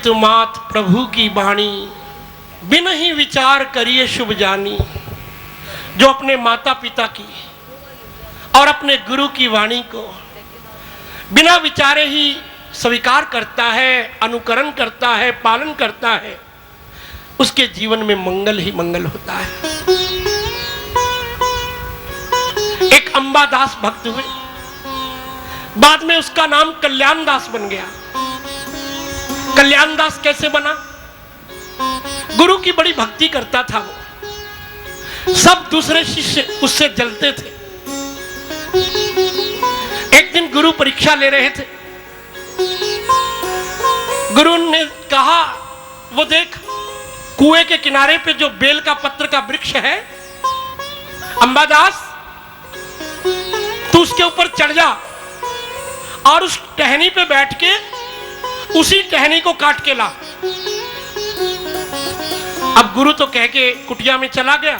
अच्युत मात प्रभु की वाणी, बिन ही विचार करिए शुभ जानी। जो अपने माता पिता की और अपने गुरु की वाणी को बिना विचारे ही स्वीकार करता है, अनुकरण करता है, पालन करता है, उसके जीवन में मंगल ही मंगल होता है। एक अंबादास भक्त हुए, बाद में उसका नाम कल्याण दास बन गया। कल्याण दास कैसे बना? गुरु की बड़ी भक्ति करता था वो, सब दूसरे शिष्य उससे जलते थे। एक दिन गुरु परीक्षा ले रहे थे। गुरु ने कहा, वो देख कुएं के किनारे पे जो बेल का पत्र का वृक्ष है, अंबादास तू उसके ऊपर चढ़ जा और उस टहनी पे बैठ के उसी टहनी को काट के ला। अब गुरु तो कह के कुटिया में चला गया।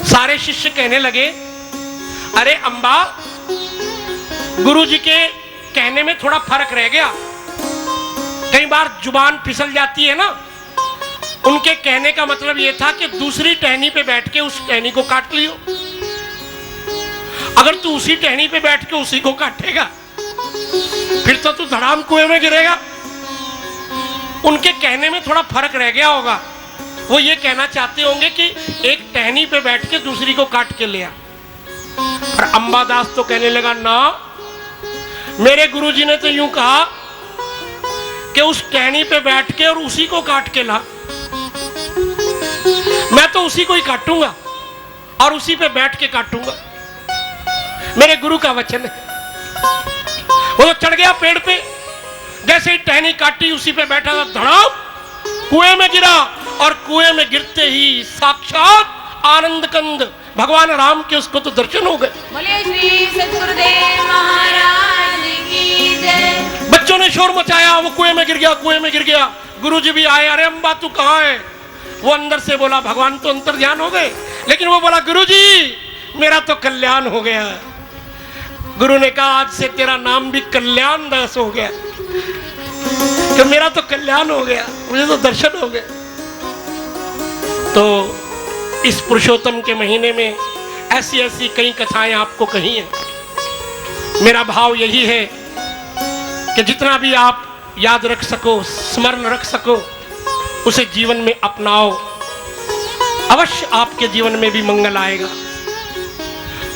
सारे शिष्य कहने लगे, अरे अंबा, गुरु जी के कहने में थोड़ा फर्क रह गया, कई बार जुबान फिसल जाती है ना। उनके कहने का मतलब यह था कि दूसरी टहनी पे बैठ के उस टहनी को काट लियो। अगर तू उसी टहनी पे बैठ के उसी को काटेगा फिर तो तू धड़ाम कुएं में गिरेगा। उनके कहने में थोड़ा फर्क रह गया होगा। वो ये कहना चाहते होंगे कि एक टहनी पे बैठ के दूसरी को काट के ले आ। और अंबादास तो कहने लगा, ना, मेरे गुरुजी ने तो यूं कहा कि उस टहनी पे बैठ के और उसी को काट के ला। मैं तो उसी को ही काटूंगा और उसी पे बैठ के काटूंगा, मेरे गुरु का वचन है। वो तो चढ़ गया पेड़ पे, जैसे ही टहनी काटी उसी पे बैठा था, धड़ाम कुएं में गिरा। और कुएं में गिरते ही साक्षात आनंद कंद भगवान राम के उसको तो दर्शन हो गए। बोलिए श्री सद्गुरुदेव महाराज की जय। बच्चों ने शोर मचाया, वो कुएं में गिर गया, कुएं में गिर गया। गुरुजी भी आए, अरे अम्बा तू कहाँ है? वो अंदर से बोला, भगवान तो अंतर ध्यान हो गए, लेकिन वो बोला, गुरुजी मेरा तो कल्याण हो गया। गुरु ने कहा, आज से तेरा नाम भी कल्याण दास हो गया, कि मेरा तो कल्याण हो गया, मुझे तो दर्शन हो गए। तो इस पुरुषोत्तम के महीने में ऐसी ऐसी कई कथाएं आपको कही हैं। मेरा भाव यही है कि जितना भी आप याद रख सको, स्मरण रख सको, उसे जीवन में अपनाओ। अवश्य आपके जीवन में भी मंगल आएगा।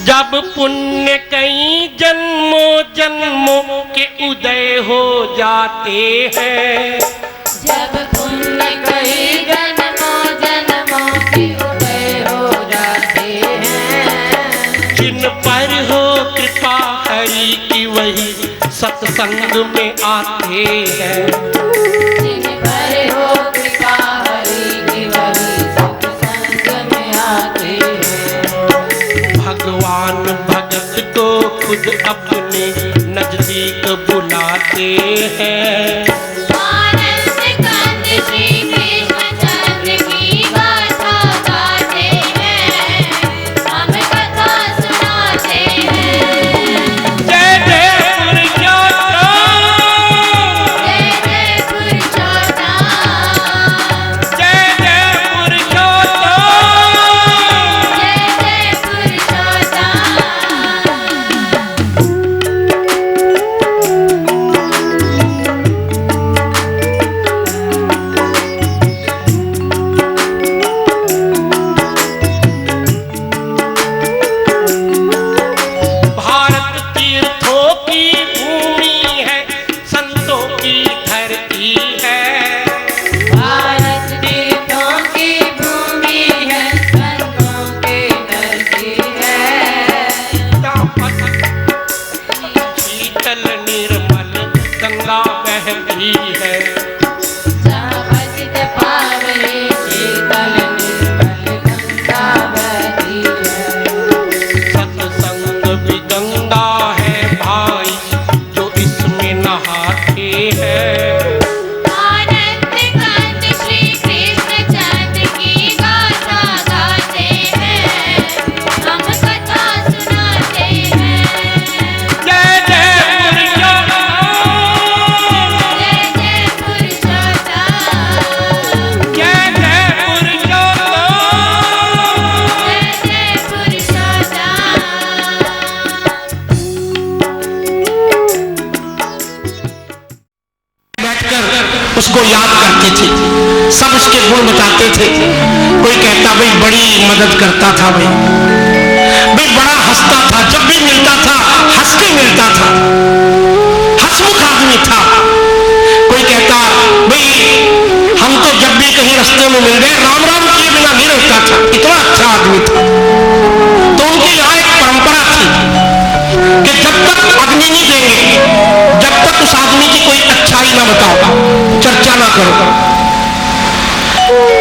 जब पुण्य कई जन्मों जन्मों के उदय हो जाते हैं, जब पुण्य कई जन्मों जन्मों के उदय हो जाते हैं, जिन पर हो कृपा हरि की वही सत्संग में आते हैं। जिन पर हो कृपा हरि की वही सत्संग में आते हैं। भगवान भगत को खुद अपने नजदीक बुलाते हैं। आनंद कंद श्री कृष्णचंद्र की गाथा गाते हैं, हम कथा सुनाते हैं। जय जय पुरुषोत्तम, जय जय पुरुषोत्तम, जय जय पुरुषोत्तम। जय जय पुरुषोत्तम। आते थे, कोई कहता भाई बड़ी मदद करता था, भाई बड़ा हंसता था, जब भी मिलता था हंस के मिलता था, हंसमुख आदमी था। कोई कहता भाई हम तो जब भी कहीं रास्ते में मिल गए राम राम किए बिना नहीं रहता था, इतना अच्छा आदमी था। तो उनके यहाँ एक परंपरा थी कि जब तक अग्नि नहीं देंगे, जब तक उस आदमी की कोई अच्छाई ना बताओ, चर्चा ना करो।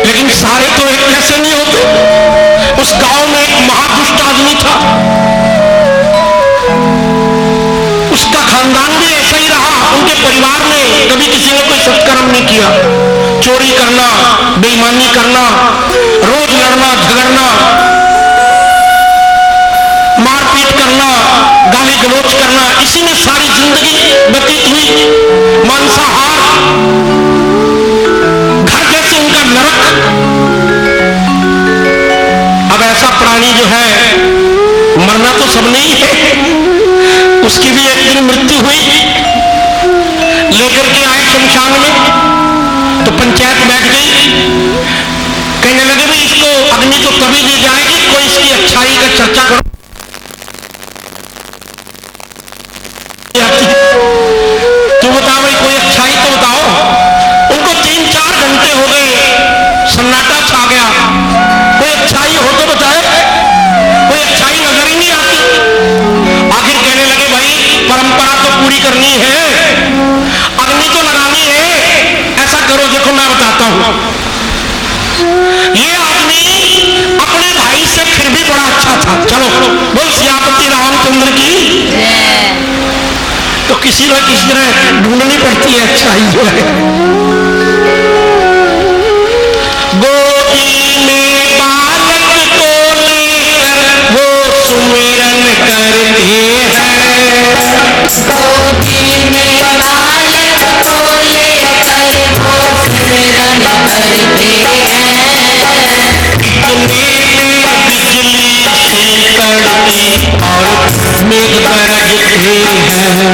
लेकिन सारे तो एक कैसे नहीं होते। उस गांव में एक महादुष्ट आदमी था, उसका खानदान भी ऐसा ही रहा। उनके परिवार में कभी किसी ने कोई सत्कर्म नहीं किया, चोरी करना, बेईमानी करना, रोज लड़ना झगड़ना, मारपीट करना, गाली गलौज करना, इसी में सारी जिंदगी व्यतीत हुई। मांसाहार, घर जैसे उनका नरक। अब ऐसा प्राणी जो है, मरना तो सब नहीं है, उसकी भी एक दिन मृत्यु हुई। लेकर के आए शमशान में, तो पंचायत बैठ गई, कहने लगे भाई इसको अग्नि तो तभी दी जाएगी कोई इसकी अच्छाई का चर्चा करो। तो बताओ भाई कोई अच्छाई तो बताओ। उनको 3-4 घंटे हो गए, सन्नाटा छा गया, कोई अच्छाई हो तो बताए, कोई अच्छाई नजर ही नहीं आती। आखिर कहने लगे भाई परंपरा तो पूरी करनी है, अग्नि तो लगानी है, ऐसा करो देखो मैं बताता हूं। ये आदमी अपने भाई से फिर भी बड़ा अच्छा था। चलो बोल सियापति रामचंद्र की। तो किसी न किसी तरह ढूंढनी पड़ती है अच्छाई जो है। गोदी में बालक को लेकर वो सुमिरन करते हैं, गोदी में बालक को लेकर वो सिमरन करते हैं। बिजली से कड़ती और मेघ गरजते हैं,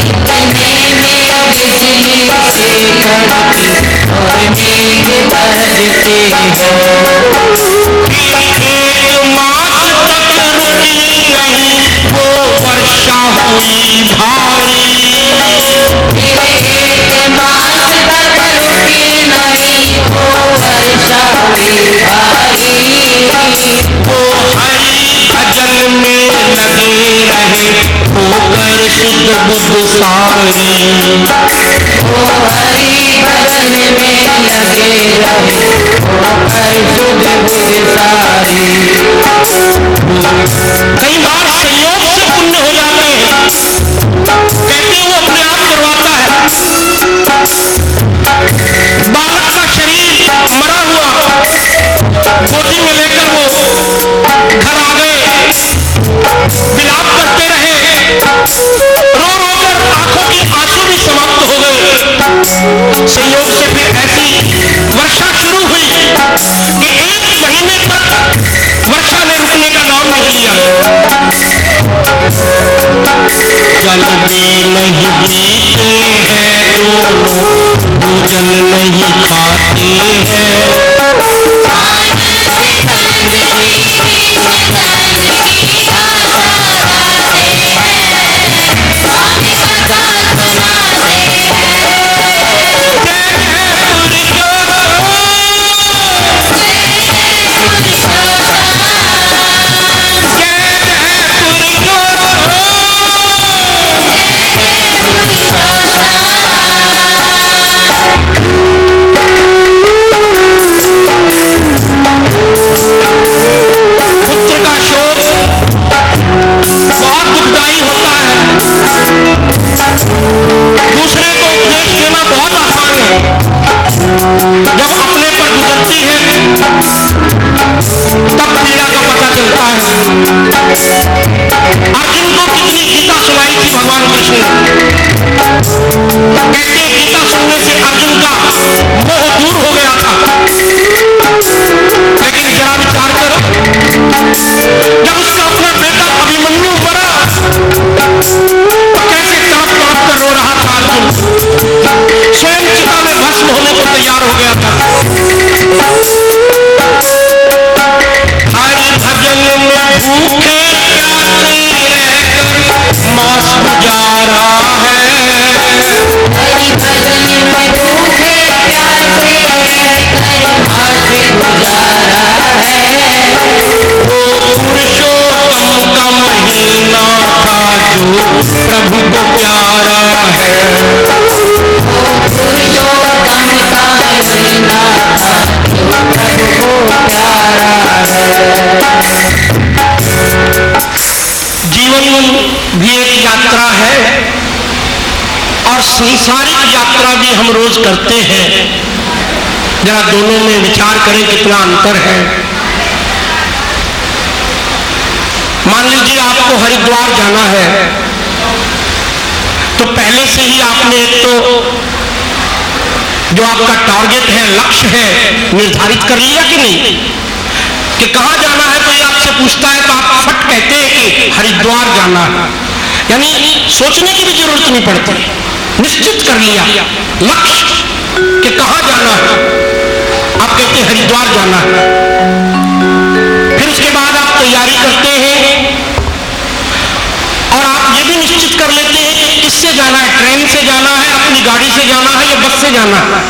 इतने में बिजली से कड़की और मेघ बरसते हैं। एक मास तक रुकी नहीं वो वर्षा हुई भारी, एक मास तक रुकी नहीं वो वर्षा हुई भारी। वो हरि भजन में लगे रहे होकर शुद्ध बुद्ध सारी, वो हरि भजन में लगे रहे होकर शुद्ध बुद्ध सारी। कई बार संयोग से पुण्य हो जाते हैं, कहते हैं वो अपने आप करवाता है। बालक का शरीर मरा हुआ गोदी में लेकर वो घर आ गए, विलाप करते रहे, रो रो कर आंखों के आंसू भी समाप्त हो गए। संयोग से फिर ऐसी वर्षा शुरू हुई कि 1 महीने तक वर्षा ने रुकने का नाम नहीं लिया। जल भी नहीं पीते हैं दोनों, भोजन नहीं खाते हैं, संसारिक यात्रा भी हम रोज करते हैं, जरा दोनों में विचार करें कितना अंतर है। मान लीजिए आपको हरिद्वार जाना है, तो पहले से ही आपने एक तो जो आपका टारगेट है, लक्ष्य है, निर्धारित कर लिया कि नहीं, कि कहां जाना है। कोई आपसे पूछता है तो आप फट कहते हैं कि हरिद्वार जाना है, यानी सोचने की भी जरूरत नहीं पड़ती, निश्चित कर लिया लक्ष्य कि कहां जाना है, आप कहते हैं हरिद्वार जाना है। फिर उसके बाद आप तैयारी करते हैं और आप ये भी निश्चित कर लेते हैं कि किससे जाना है, ट्रेन से जाना है, अपनी गाड़ी से जाना है या बस से जाना है।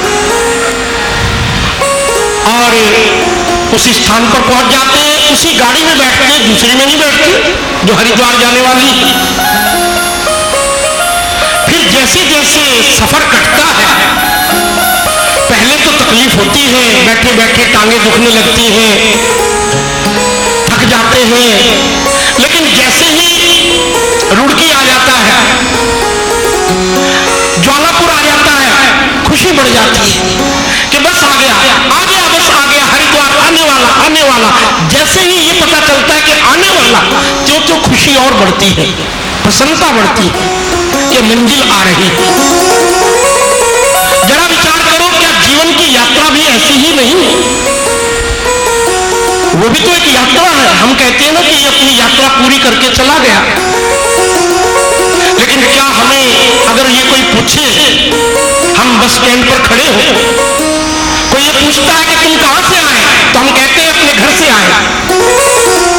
और उस स्थान पर पहुंच जाते हैं, उसी गाड़ी में बैठते हैं, दूसरी में नहीं बैठते जो हरिद्वार जाने वाली। फिर जैसे जैसे सफर कटता है, पहले तो तकलीफ होती है, बैठे बैठे टांगे दुखने लगती हैं, थक जाते हैं, लेकिन जैसे ही रुड़की आ जाता है, ज्वालापुर आ जाता है, खुशी बढ़ जाती है कि बस आ गया, बस आ गया, हरिद्वार आने वाला। जैसे ही ये पता चलता है कि आने वाला, तो खुशी और बढ़ती है, प्रसन्नता बढ़ती है कि मंजिल आ रही है। जरा विचार करो, क्या जीवन की यात्रा भी ऐसी ही नहीं है? वो भी तो एक यात्रा है। हम कहते हैं ना कि ये अपनी यात्रा पूरी करके चला गया, लेकिन क्या हमें अगर ये कोई पूछे, हम बस स्टैंड पर खड़े हो, कोई ये पूछता है कि तुम कहां से आए, तो हम कहते हैं अपने घर से आए।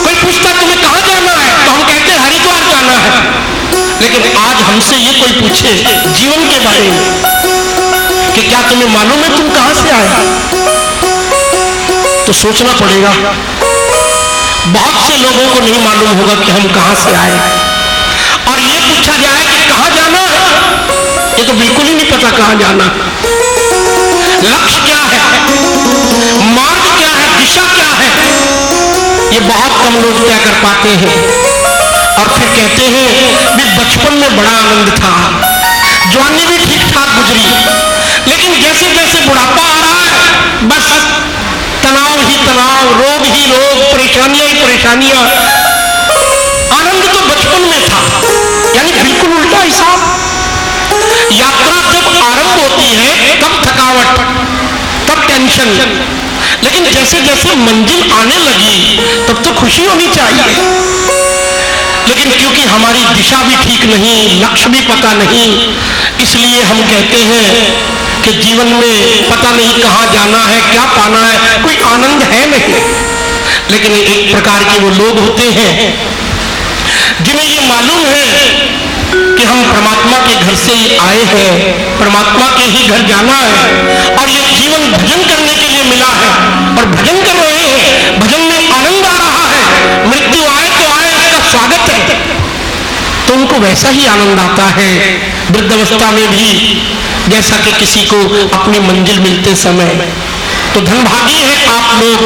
कोई पूछता है तुम्हें कहां जाना है, तो हम कहते हैं हरिद्वार जाना है। लेकिन आज हमसे ये कोई पूछे जीवन के बारे में कि क्या तुम्हें मालूम है तुम कहां से आए, तो सोचना पड़ेगा। बहुत से लोगों को नहीं मालूम होगा कि हम कहां से आए। और ये पूछा जाए कि कहां जाना है, ये तो बिल्कुल ही नहीं पता कहां जाना है। लक्ष्य क्या है, मार्ग क्या है, दिशा क्या है, ये बहुत कम लोग तय कर पाते हैं। और फिर कहते हैं भी बचपन में बड़ा आनंद था, जवानी भी ठीक ठाक गुजरी, लेकिन जैसे जैसे बुढ़ापा आ रहा है, बस तनाव ही तनाव, रोग ही रोग, परेशानियां ही परेशानियां। आनंद तो बचपन में था, यानी बिल्कुल उल्टा हिसाब। यात्रा जब आरंभ होती है तब थकावट, तब टेंशन, लेकिन जैसे जैसे मंजिल आने लगी तब तो खुशी होनी चाहिए। लेकिन क्योंकि हमारी दिशा भी ठीक नहीं, लक्ष्य भी पता नहीं, इसलिए हम कहते हैं कि जीवन में पता नहीं कहां जाना है, क्या पाना है, कोई आनंद है नहीं। लेकिन एक प्रकार के वो लोग होते हैं जिन्हें ये मालूम है कि हम परमात्मा के घर से ही आए हैं, परमात्मा के ही घर जाना है, और ये जीवन भजन करने के लिए मिला है और भजन कर रहे हैं, भजन में आनंद आ रहा है। मृत्यु आए तो आए, इसका स्वागत है, तो उनको वैसा ही आनंद आता है वृद्धावस्था में भी, जैसा कि किसी को अपनी मंजिल मिलते समय। तो धनभागी है आप लोग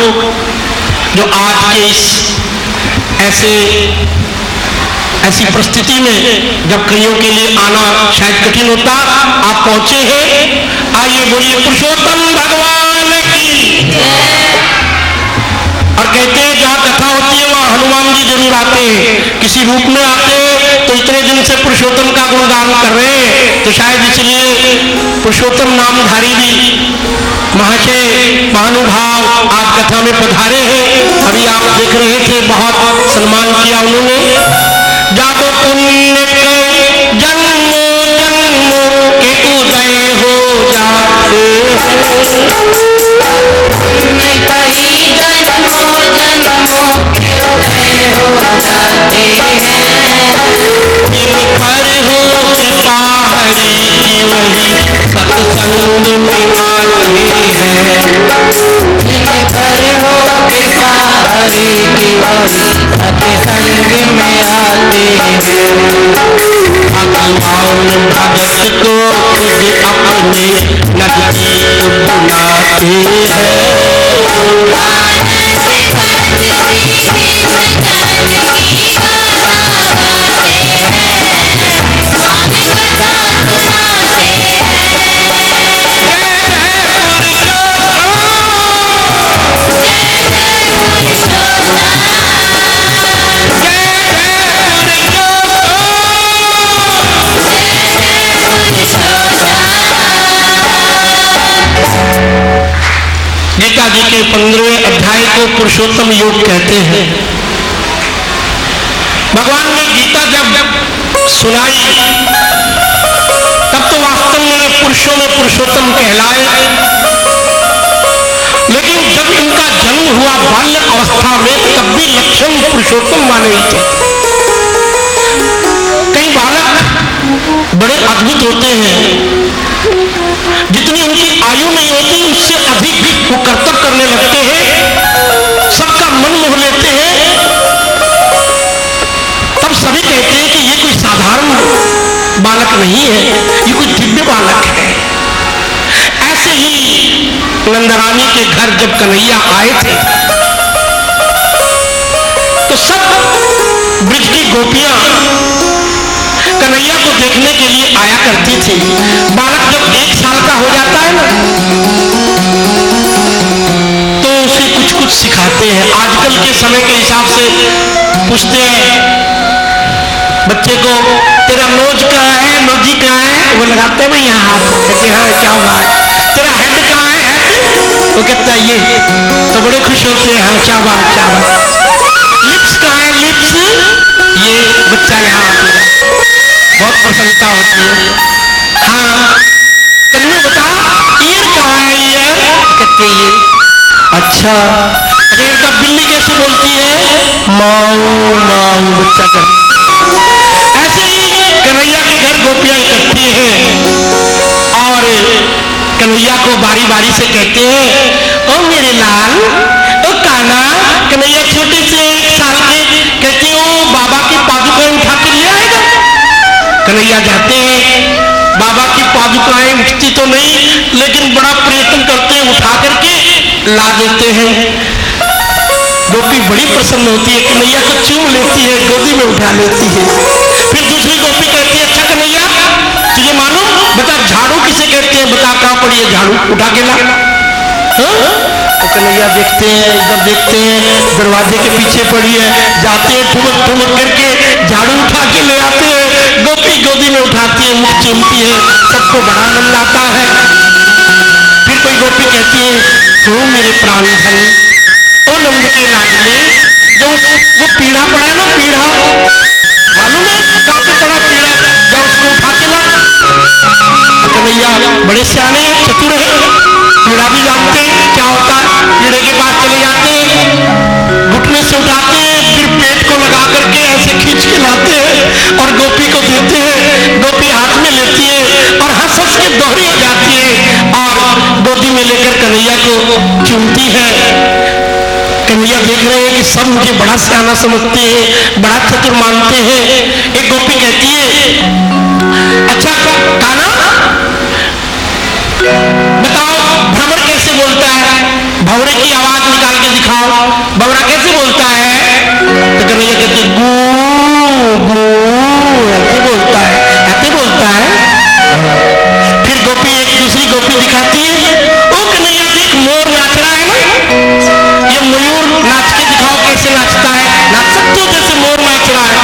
जो आज के इस ऐसी परिस्थिति में जब कईयों के लिए आना शायद कठिन होता, आप पहुंचे हैं। आइए बोलिए पुरुषोत्तम भगवान की। और कहते हैं जहां कथा होती है वहां हनुमान जी जरूर आते हैं, किसी रूप में आते हैं, तो इतने दिन से पुरुषोत्तम का गुणगान कर रहे हैं, तो शायद इसलिए पुरुषोत्तम नामधारी भी महाशय महानुभाव आज कथा में पधारे हैं। अभी आप देख रहे थे, बहुत सम्मान किया उन्होंने। जादो पुण्य के जन्मों जन्मों के उदय हो जाते, कई जन्मों जन्मों के उदय हो जाते हैं। पर हो कृपा हरि की वही सत्संग में आते हैं। पर हो कृपा हरि की वही सत्संग 15वें अध्याय को पुरुषोत्तम योग कहते हैं। भगवान ने गीता जब सुनाई तब तो वास्तव में पुरुषों में पुरुषोत्तम कहलाए, लेकिन जब इनका जन्म हुआ बाल्य अवस्था में तब भी लक्षण पुरुषोत्तम माने ही थे। कई बालक बड़े अद्भुत होते हैं, जितनी उनकी आयु नहीं होती उससे अधिक वो कर्तव्य करने लगते हैं, सबका मन मोह लेते हैं। तब सभी कहते हैं कि ये कोई साधारण बालक नहीं है, ये कोई दिव्य बालक है। ऐसे ही नंदरानी के घर जब कन्हैया आए थे तो सब ब्रज की गोपियां कन्हैया को देखने के लिए आया करती थी। बालक जब 1 साल का हो जाता है ना तो उसे कुछ कुछ सिखाते हैं। आजकल के समय के हिसाब से पूछते हैं बच्चे को, तेरा नोज कहाँ है, नोजी कहाँ है? वो लगाते हैं यहाँ हाथ, कहते हाँ क्या बात, तेरा हेड कहाँ है, हेड? वो कहता है ये, तो बड़े खुश होते हैं, हाँ क्या बात क्या बात। लिप्स कहाँ है, लिप्स? ये बच्चा यहाँ आता है, बहुत प्रसन्नता होती है। हाँ कन्नू बता, ईयर कहाँ है, ईयर? कहते ये। अच्छा फिर तब बिल्ली कैसे बोलती है, माऊ माऊ, बच्चा कर। ऐसे ही कन्हैया के घर गोपियां इकट्ठी हैं और कन्हैया को बारी बारी से कहते हैं, ओ मेरे लाल, ओ काना। कन्हैया छोटे से 1 साल के, कहते हो बाबा की पादुकाएं उठा के ले आएगा। कन्हैया जाते हैं, बाबा की पादुकाएं उठती तो नहीं लेकिन बड़ा प्रयत्न करते हैं, उठा करके ला देते हैं। गोपी बड़ी प्रसन्न होती है, कन्हैया को चूम लेती है, गोदी में उठा लेती है। फिर दूसरी गोपी कहती है, अच्छा कन्हैया तुझे मालूम, बता झाड़ू किसे कहते हैं, बता कहाँ पड़ी है झाड़ू, उठा के ला। तो कन्हैया देखते हैं, इधर देखते हैं, दरवाजे के पीछे पड़ी है, जाते हैं ठुमक ठुमक करके झाड़ू उठा के ले आते हैं। गोपी गोदी में उठाती है, मुख चूमती है, सबको बड़ा आनंद आता है। फिर कोई गोपी कहती है, तो मेरे प्राण धन, ओ नंद के लाडले, जो वो पीढ़ा पड़ा है ना, पीढ़ा मालूम है काफी बड़ा पीढ़ा, जब उसको उठा के ला। कन्हैया बड़े सियाने चतुर है, पीढ़ा भी जानते हैं क्या होता है। पीढ़े के पास चले जाते हैं, घुटने से उठाते हैं, फिर पेट को लगा करके ऐसे खींच के लाते हैं और गोपी को देते हैं। गोपी हाथ में लेती है और हंस हंस के दोहरी हो जाती है और गोदी में लेकर कन्हैया को चूमती है। कन्हैया देख रहे हैं कि सब मुझे बड़ा सियाना समझते हैं, बड़ा चतुर मानते हैं। एक गोपी कहती है, अच्छा काना बताओ भ्रमर कैसे बोलता है, भंवरे की आवाज निकाल के दिखाओ, भंवरा कैसे बोलता है? तो कन्हैया कहते गू गू, ऐसे बोलता है, ऐसे बोलता है। फिर गोपी एक दूसरी गोपी दिखाती है, ओ कन्हैया देख मोर नाच रहा है ना, ये मयूर नाच के दिखाओ कैसे नाचता है, नाच सकते हो जैसे मोर नाच रहा है।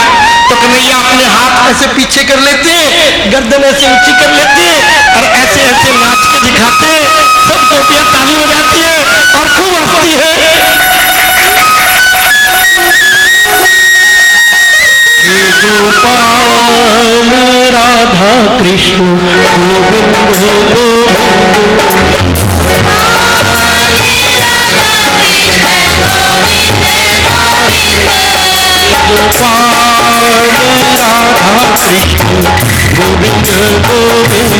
तो कन्हैया अपने हाथ ऐसे पीछे कर लेते हैं, गर्दन ऐसे ऊंची कर लेते हैं और ऐसे ऐसे नाच के दिखाते हैं। सब गोपियां ताली बजाती है और खूब हंसती है। गोपाल राधा कृष्ण गोविंद राधा कृष्ण गोविंद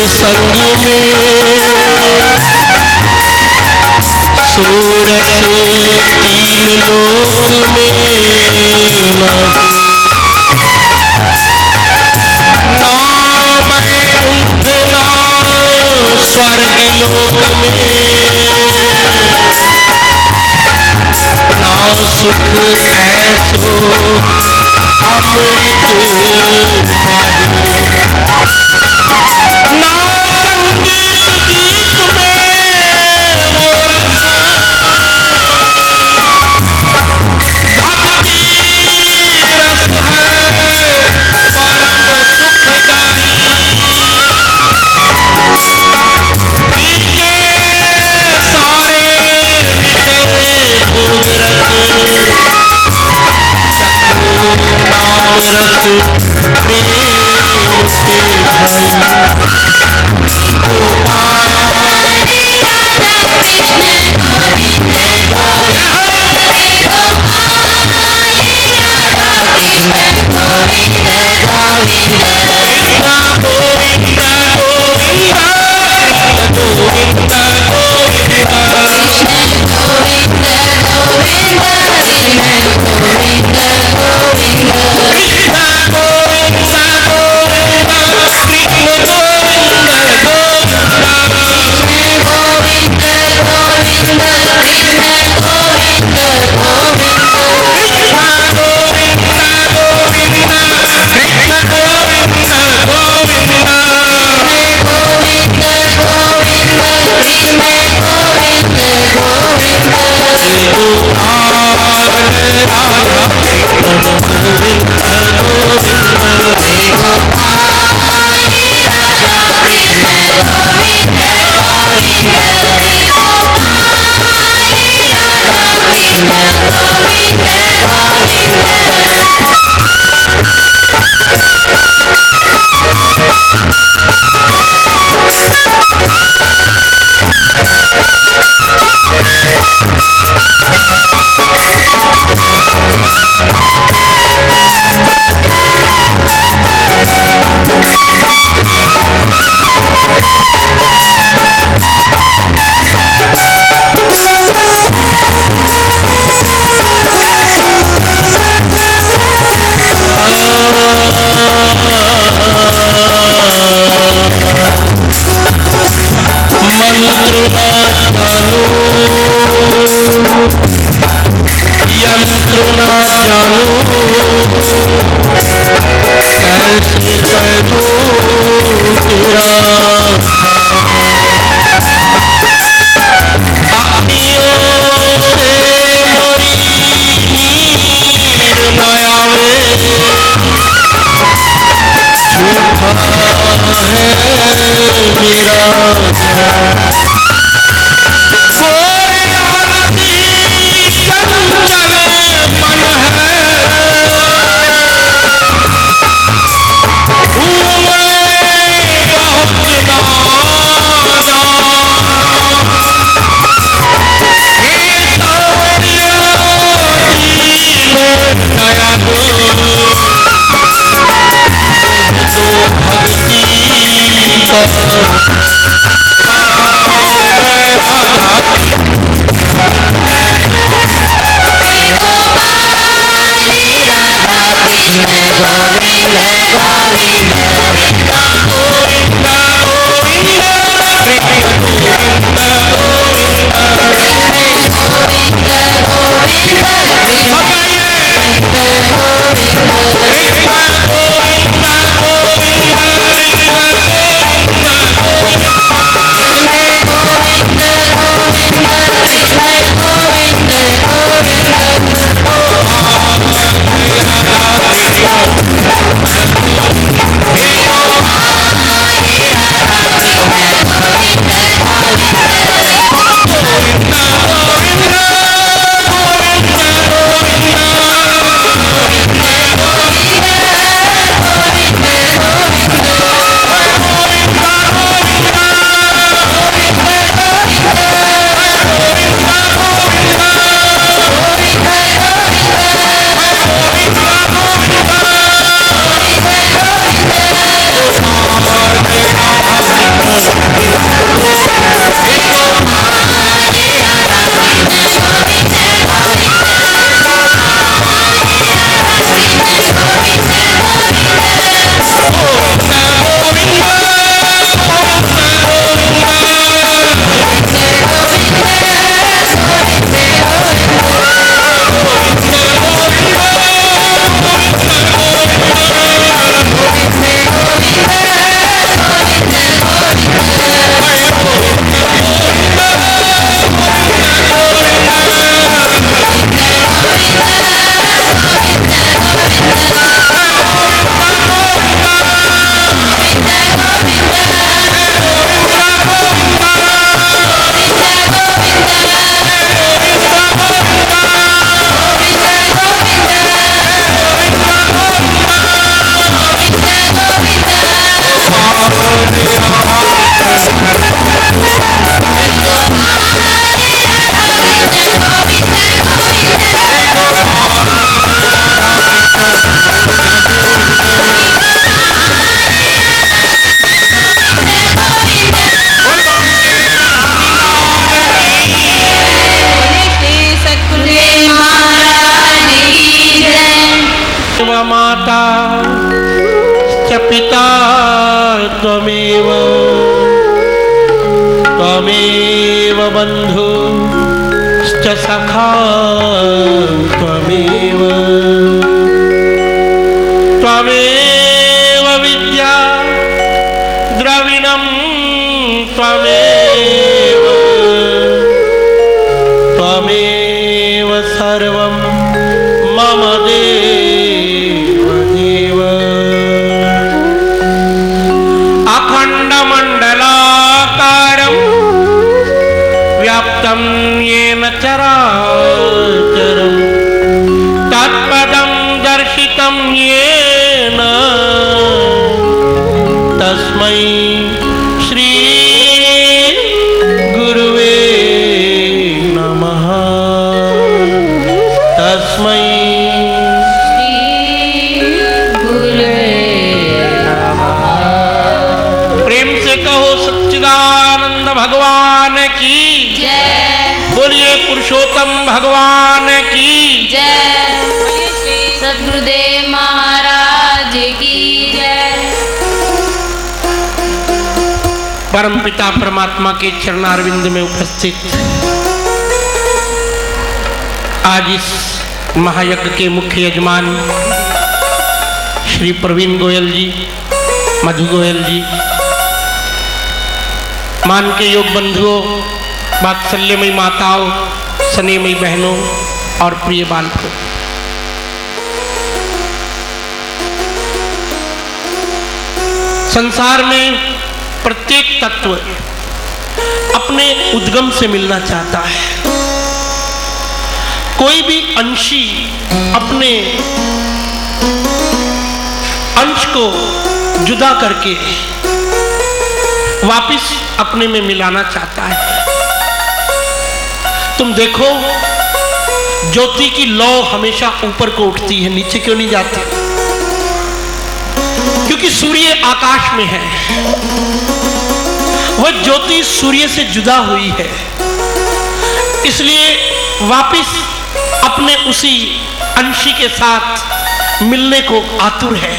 संग में सूरत तीन लोक में ना बैकुंठ ना स्वर्ग लोक में ना सुख ऐसो अमृत ना संगीत गीत में वो भक्ति रस है परम सुखदाई पीके सारे मिटे भोग रस नाम रस प्रेम से पिता त्वमेव त्वमेव बन्धुश्च सखा त्वमेव त्वमेव विद्या द्रविणं त्वमेव त्वमेव सर्वं मम देव देव अखण्डमण्डलाकारं व्याप्तं येन चराचरं तत्पदं दर्शितं येन तस्मै श्री गुरुवे नमः तस्मै प्रेम से कहो सच्चिदानंद भगवान की जय। बोलिए पुरुषोत्तम भगवान की जय। सद्गुरुदेव महाराज की जय। परमपिता परमात्मा के चरणारविंद में उपस्थित आज इस महायज्ञ के मुख्य यजमान श्री प्रवीण गोयल जी, मधु गोयल जी, मान के योग बंधुओं, वात्सल्यमयी माताओं, स्नेहमयी बहनों और प्रिय बालकों, संसार में प्रत्येक तत्व अपने उद्गम से मिलना चाहता है। कोई भी अंशी अपने अंश को जुदा करके वापिस अपने में मिलाना चाहता है। तुम देखो, ज्योति की लौ हमेशा ऊपर को उठती है, नीचे क्यों नहीं जाती? क्योंकि सूर्य आकाश में है, वह ज्योति सूर्य से जुदा हुई है, इसलिए वापिस अपने उसी अंशी के साथ मिलने को आतुर है।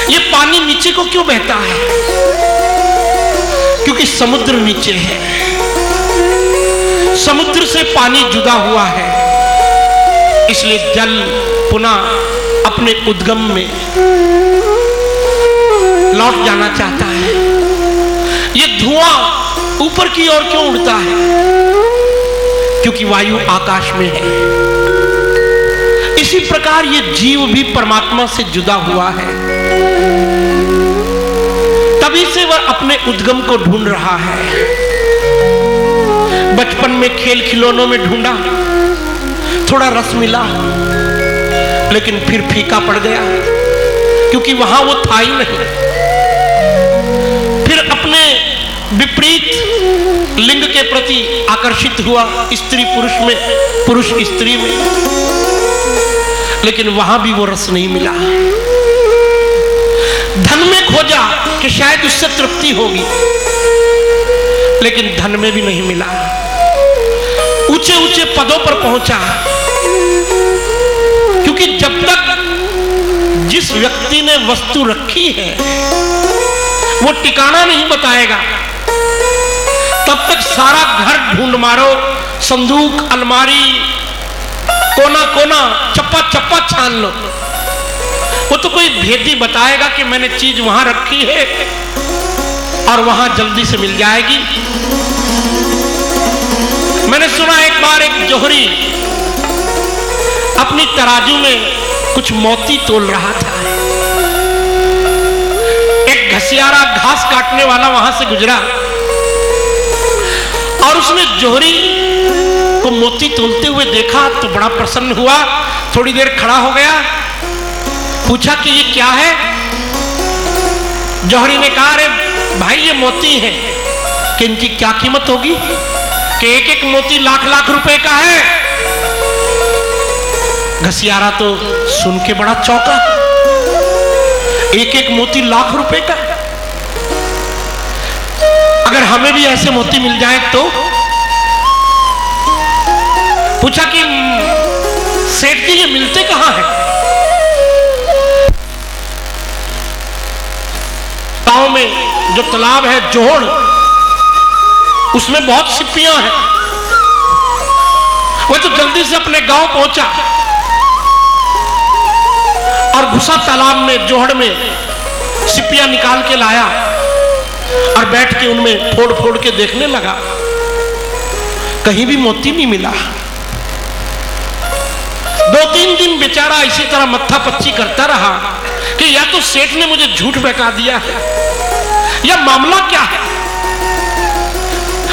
ये पानी नीचे को क्यों बहता है? क्योंकि समुद्र नीचे है, समुद्र से पानी जुदा हुआ है, इसलिए जल पुनः अपने उद्गम में लौट जाना चाहता है। ये धुआं ऊपर की ओर क्यों उड़ता है? क्योंकि वायु आकाश में है। इसी प्रकार ये जीव भी परमात्मा से जुदा हुआ है, तभी से वह अपने उद्गम को ढूंढ रहा है। बचपन में खेल खिलौनों में ढूंढा, थोड़ा रस मिला, लेकिन फिर फीका पड़ गया, क्योंकि वहां वो था ही नहीं। फिर अपने विपरीत लिंग के प्रति आकर्षित हुआ, स्त्री पुरुष में, पुरुष स्त्री में, लेकिन वहां भी वो रस नहीं मिला। धन में खोजा कि शायद उससे तृप्ति होगी, लेकिन धन में भी नहीं मिला। ऊंचे ऊंचे पदों पर पहुंचा, क्योंकि जब तक जिस व्यक्ति ने वस्तु रखी है वो ठिकाना नहीं बताएगा, तब तक सारा घर ढूंढ मारो, संदूक, अलमारी, कोना कोना, चप्पा चप्पा छान लो, वो तो कोई भेदी बताएगा कि मैंने चीज वहां रखी है और वहां जल्दी से मिल जाएगी। मैंने सुना एक बार एक जोहरी अपनी तराजू में कुछ मोती तोल रहा था। एक घसियारा घास काटने वाला वहां से गुजरा और उसने जोहरी को मोती तोलते हुए देखा तो बड़ा प्रसन्न हुआ। थोड़ी देर खड़ा हो गया, पूछा कि ये क्या है? जोहरी ने कहा, अरे भाई ये मोती है। कि इनकी क्या कीमत होगी? कि एक एक मोती लाख लाख रुपए का है। घसियारा तो सुन के बड़ा चौंका, एक एक मोती लाख रुपए का। अगर हमें भी ऐसे मोती मिल जाए तो? पूछा कि सेठ जी ये मिलते कहां हैं? में जो तालाब है जोड़, उसमें बहुत सिप्पियां हैं। वो तो जल्दी से अपने गांव पहुंचा और घुसा तालाब में, जोहड़ में सिप्पियां निकाल के लाया और बैठ के उनमें फोड़ फोड़ के देखने लगा। कहीं भी मोती नहीं मिला। 2-3 दिन बेचारा इसी तरह मत्था पच्ची करता रहा कि या तो सेठ ने मुझे झूठ बहका दिया है या मामला क्या है।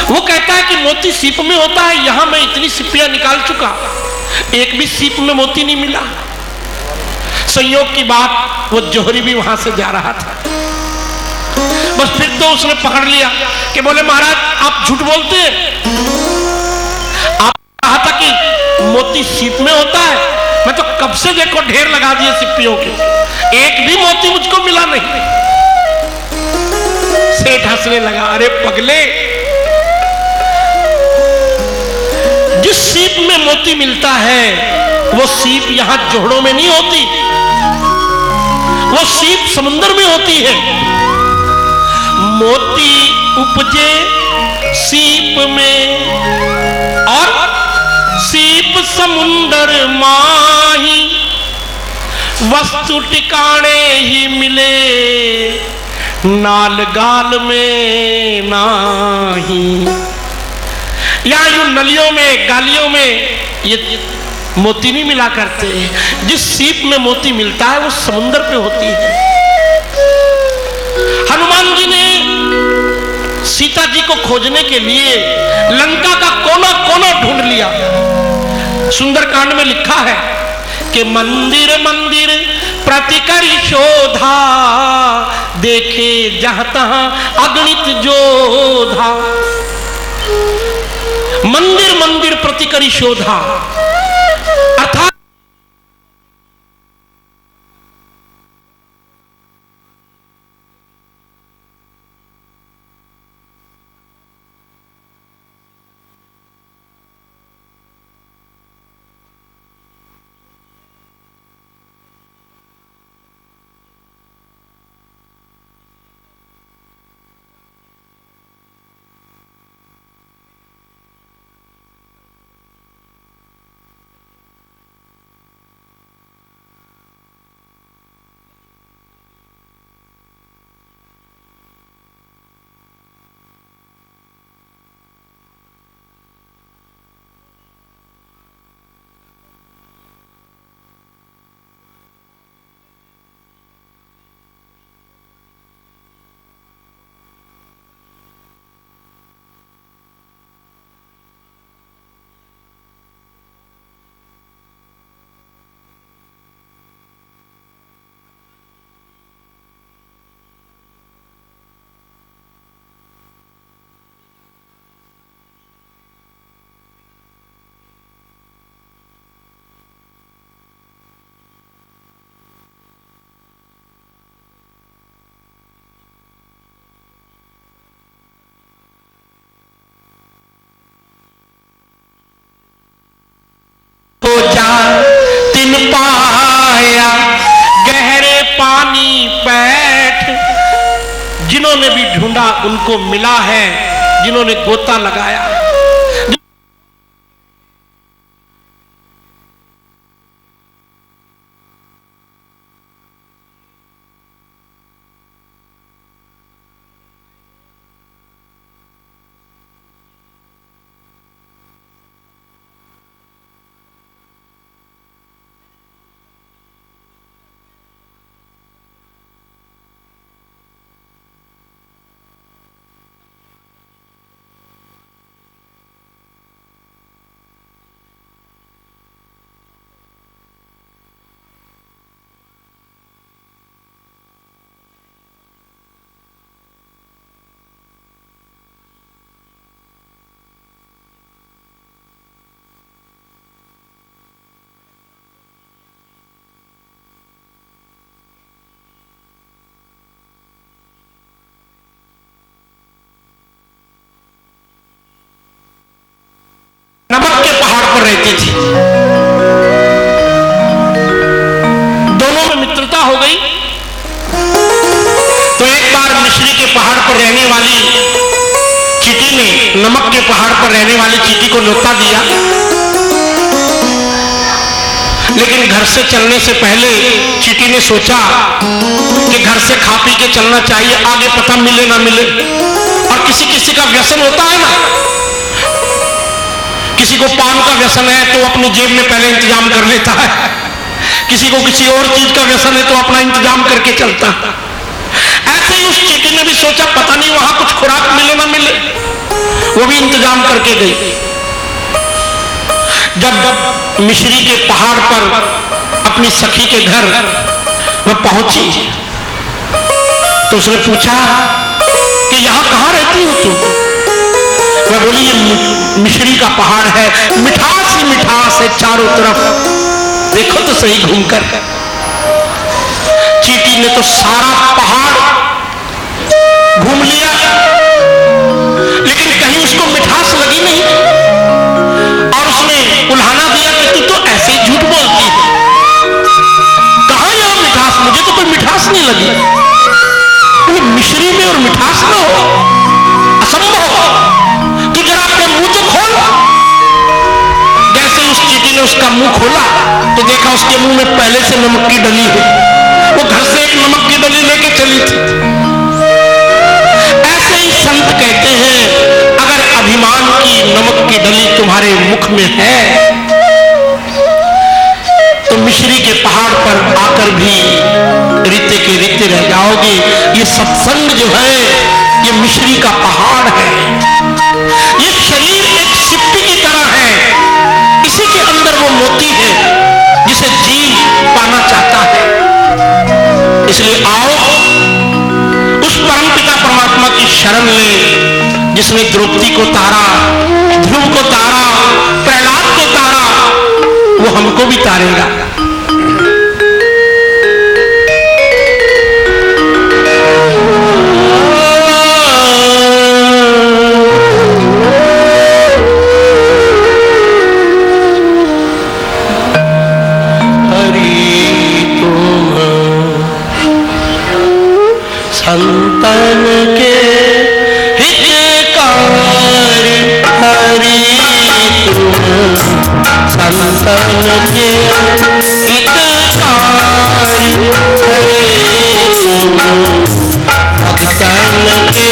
वो कहता है कि मोती सीप में होता है, यहां मैं इतनी सिप्पियां निकाल चुका, एक भी सीप में मोती नहीं मिला। संयोग की बात, वो जोहरी भी वहां से जा रहा था। बस फिर तो उसने पकड़ लिया कि बोले महाराज आप झूठ बोलते हैं, आप कहा था कि मोती सीप में होता है, मैं तो कब से देखो ढेर लगा दिए सिप्पियों के, एक भी मोती मुझको मिला नहीं। सेठ हंसने लगा, अरे पगले, जिस सीप में मोती मिलता है वो सीप यहां जोहड़ों में नहीं होती, वो सीप समुद्र में होती है। मोती उपजे सीप में और सीप समुंदर माही, वस्तु टिकाणे ही मिले नाल गाल में नाही। या यूं नलियों में गालियों में ये मोती नहीं मिला करते, जिस सीप में मोती मिलता है वो समुद्र पे होती है। हनुमान जी ने सीता जी को खोजने के लिए लंका का कोना कोना ढूंढ लिया। सुंदरकांड में लिखा है कि मंदिर मंदिर प्रतिकरी शोधा, देखे जहां तहां अगणित जोधा। मंदिर मंदिर प्रतिकरी शोधा अर्थात तिन पाया गहरे पानी बैठ। जिन्होंने भी ढूंढा उनको मिला है, जिन्होंने गोता लगाया। नमक के पहाड़ पर रहती थी। दोनों में मित्रता हो गई तो एक बार मिश्री नमक के पहाड़ पर रहने वाली चींटी को न्योता दिया, लेकिन घर से चलने से पहले चींटी ने सोचा कि घर से खा पी के चलना चाहिए, आगे पता मिले ना मिले। और किसी किसी का व्यसन होता है ना, किसी को पान का व्यसन है तो अपनी जेब में पहले इंतजाम कर लेता है, किसी को किसी और चीज का व्यसन है तो अपना इंतजाम करके चलता है। ऐसे ही उस चींटी ने भी सोचा पता नहीं वहां कुछ खुराक मिले ना मिले, वो भी इंतजाम करके गई। जब मिश्री के पहाड़ पर अपनी सखी के घर वह पहुंची तो उसने पूछा कि यहां कहां रहती हो तुम? वह बोली ये मिश्री का पहाड़ है, मिठास ही मिठास है चारों तरफ, देखो तो सही घूमकर। चींटी ने तो सारा पहाड़ घूम लिया, लेकिन कहीं उसको मिठास लगी नहीं, और उसने उल्हाना दिया कि तू तो ऐसे ही झूठ बोलती है, कहां यहां मिठास, मुझे तो कोई मिठास नहीं लगी। मिश्री में और मिठास ना हो, असंभव, तू जरा अपने मुंह तो खोल। जैसे उस चींटी ने उसका मुंह खोला तो देखा उसके मुंह में पहले से नमक की डली है, वो घर से एक नमक की डली लेके चली थी। ऐसे ही संत कहते हैं अगर अभिमान की नमक की डली तुम्हारे मुख में है तो मिश्री के पहाड़ पर आकर भी रीते के रीते रह जाओगे। ये सत्संग जो है ये मिश्री का पहाड़ है, ये शरीर एक सिप्पी की तरह है, इसी के अंदर वो मोती है जिसे जीव पाना चाहता है। इसलिए आओ उस परमपिता परमात्मा की शरण ले जिसने द्रौपदी को तारा, ध्रुव को तारा, प्रहलाद को तारा, वो हमको भी तारेगा। संतन के हितकारी हरि तुम, संतन के हितकारी हरि तुम, भक्तन के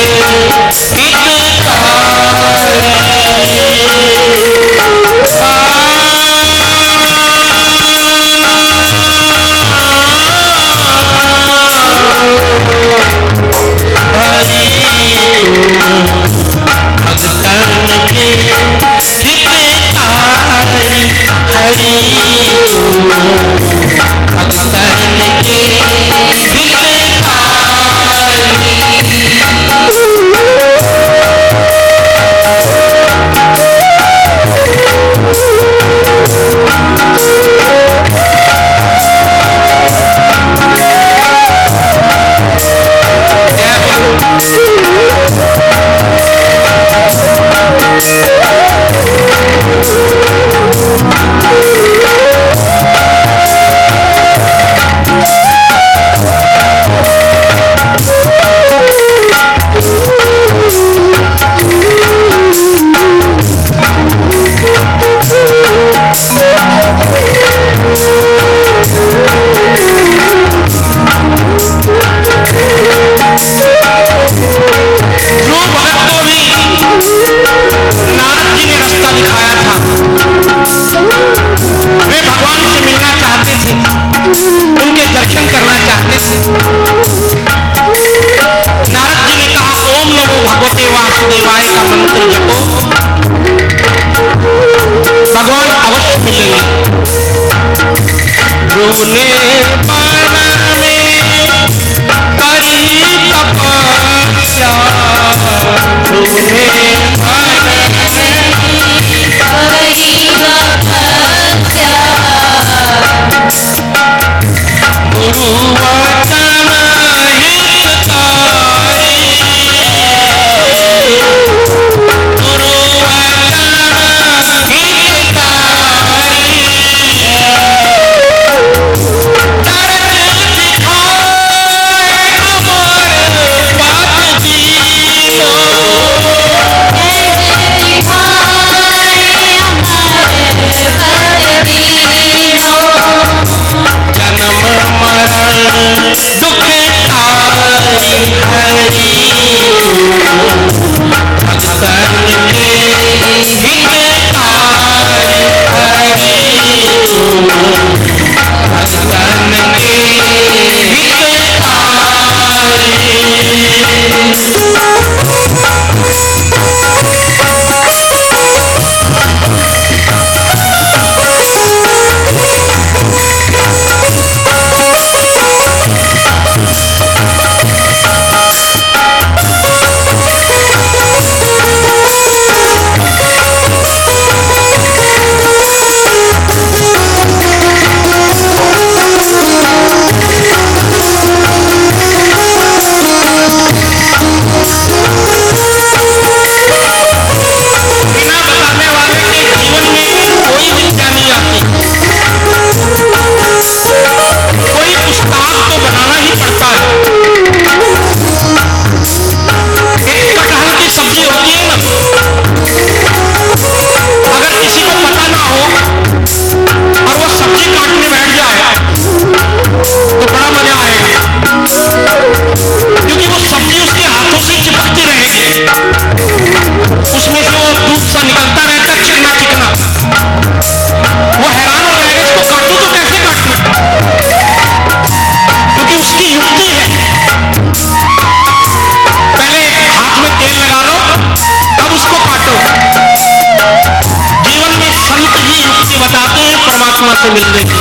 से मिलने की।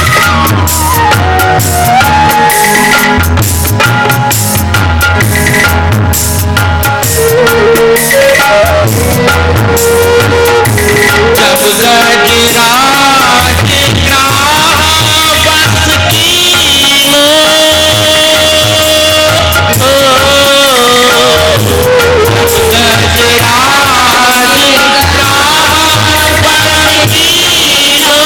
जब गजरा जिगरा बस कीनो, जब गजरा जिगरा बस कीनो,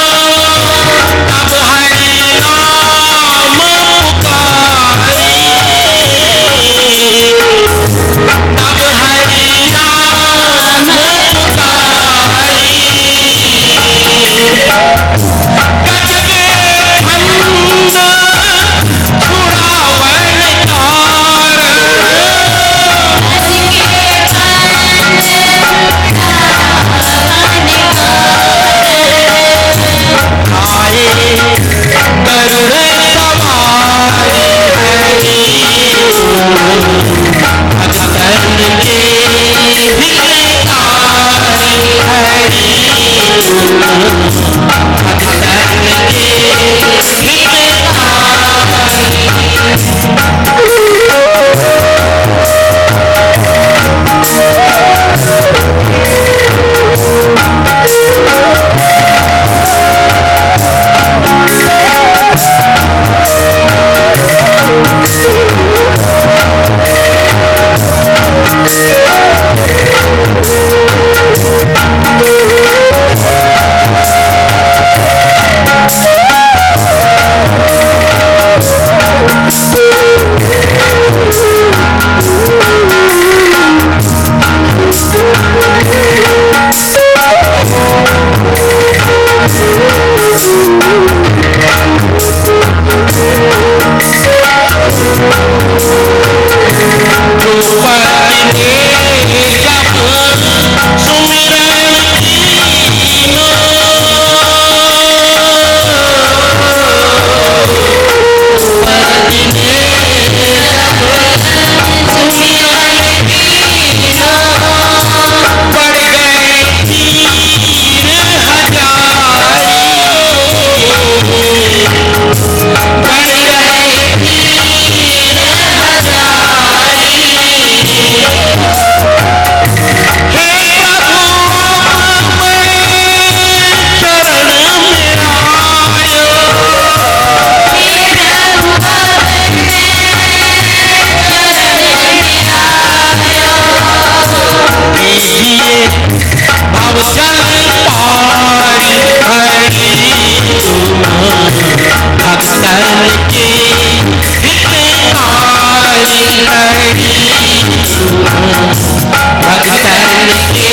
तब हरि नाम पुकारी, तब हरि नाम पुकारी। गजबे छंद छुड़ावन कार, आए गरुड़ सवारी हरि, भक्तन के हितकारी हरि, भक्तन के भक्तन के